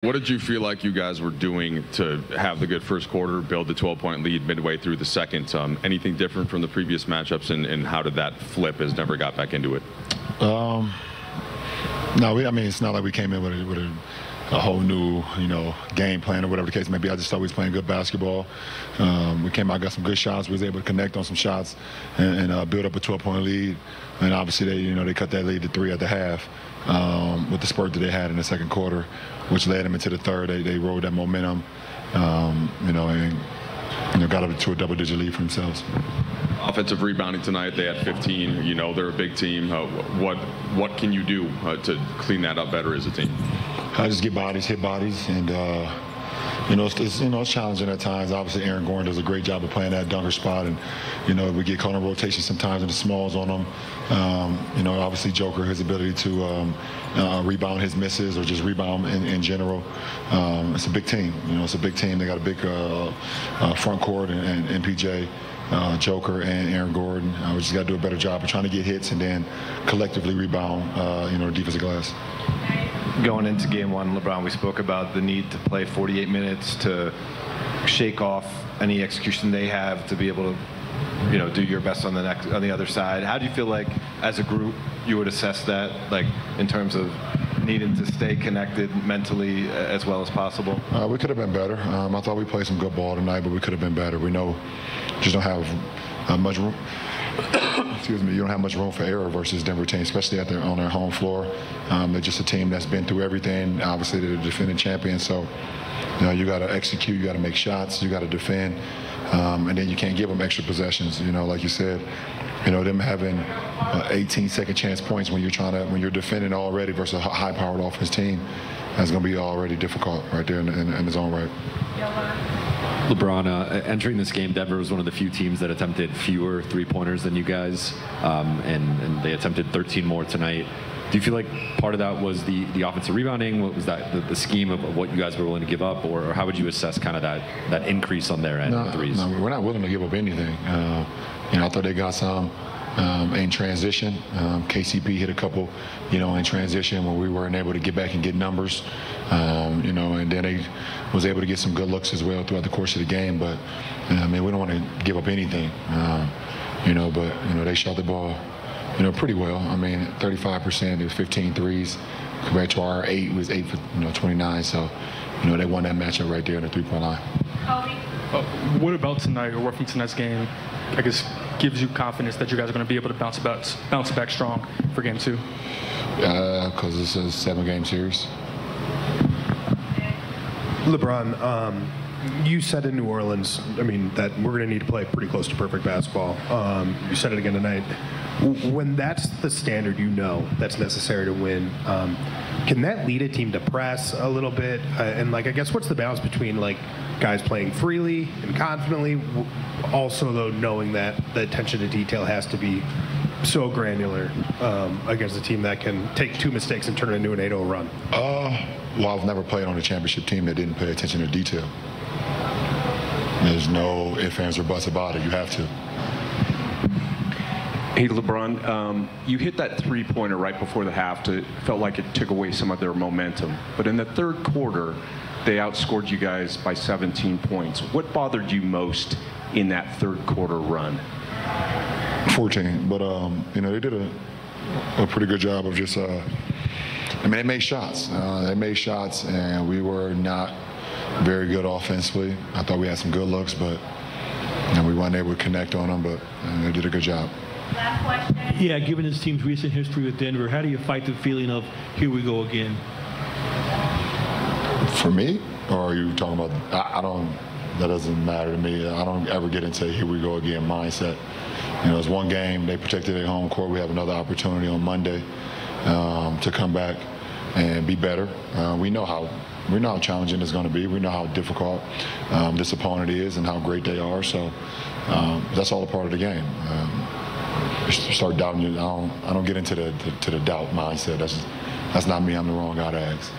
What did you feel like you guys were doing to have the good first quarter, build the 12-point lead midway through the second? Anything different from the previous matchups, and how did that flip as Denver got back into it? No, I mean, it's not like we came in with a whole new, game plan or whatever the case may be. I just thought we was playing good basketball. We came out, got some good shots. We was able to connect on some shots and build up a 12-point lead. And obviously, they cut that lead to 3 at the half with the spurt that they had in the second quarter, which led them into the third. They rode that momentum, and got up to a double-digit lead for themselves. Offensive rebounding tonight, they had 15. They're a big team. What can you do to clean that up better as a team? Just get bodies, hit bodies, and it's challenging at times. Obviously, Aaron Gordon does a great job of playing that dunker spot, and we get caught in rotation sometimes in the smalls on him. Obviously Joker, his ability to rebound his misses or just rebound in general. It's a big team. It's a big team. They got a big front court and MPJ. Joker and Aaron Gordon. We just got to do a better job of trying to get hits and then collectively rebound, the defensive glass. Going into game one, LeBron, we spoke about the need to play 48 minutes to shake off any execution they have to be able to, do your best on the other side. How do you feel like, as a group, you would assess that, like in terms of needing to stay connected mentally as well as possible? We could have been better. I thought we played some good ball tonight, but we could have been better. We know just don't have much room. Excuse me. You don't have much room for error versus Denver team, especially on their home floor. They're just a team that's been through everything. Obviously, they're the defending champion, so you got to execute. You got to make shots. You got to defend, and then you can't give them extra possessions. Like you said, them having 18-second chance points when you're defending already versus a high-powered offense team, that's going to be already difficult right there in his own right. LeBron, entering this game, Denver was one of the few teams that attempted fewer three-pointers than you guys, and they attempted 13 more tonight. Do you feel like part of that was the offensive rebounding? What was that, the scheme of what you guys were willing to give up, or how would you assess kind of that increase on their end of threes? No, we're not willing to give up anything. I thought they got some in transition. KCP hit a couple, in transition when we weren't able to get back and get numbers. And then they was able to get some good looks as well throughout the course of the game. But we don't want to give up anything. But they shot the ball, pretty well. 35%. It was 15 threes compared to our 8. It was 8 for 29. So they won that matchup right there on the three-point line. What about tonight, or what from tonight's game, I guess, gives you confidence that you guys are going to be able to bounce back strong for game 2? Because it's a 7-game series. LeBron, you said in New Orleans, that we're going to need to play pretty close to perfect basketball. You said it again tonight. When that's the standard that's necessary to win, can that lead a team to press a little bit? And I guess what's the balance between guys playing freely and confidently, also though knowing that the attention to detail has to be so granular against a team that can take 2 mistakes and turn it into an 8-0 run? Well, I've never played on a championship team that didn't pay attention to detail. There's no ifs, ands, or buts about it. You have to. Hey, LeBron, you hit that three-pointer right before the half. Felt like it took away some of their momentum. But in the third quarter, they outscored you guys by 17 points. What bothered you most in that third quarter run? 14, but they did a pretty good job of just. They made shots. And we were not very good offensively. I thought we had some good looks, but we weren't able to connect on them. But they did a good job. Last question. Yeah, given this team's recent history with Denver, how do you fight the feeling of here we go again? For me, or are you talking about? I don't. That doesn't matter to me. I don't ever get into here we go again mindset. It's one game. They protected their home court. We have another opportunity on Monday to come back and be better. We know how challenging it's going to be. We know how difficult this opponent is and how great they are. So that's all a part of the game. Start doubting you. I don't get into the doubt mindset. That's not me. I'm the wrong guy to ask.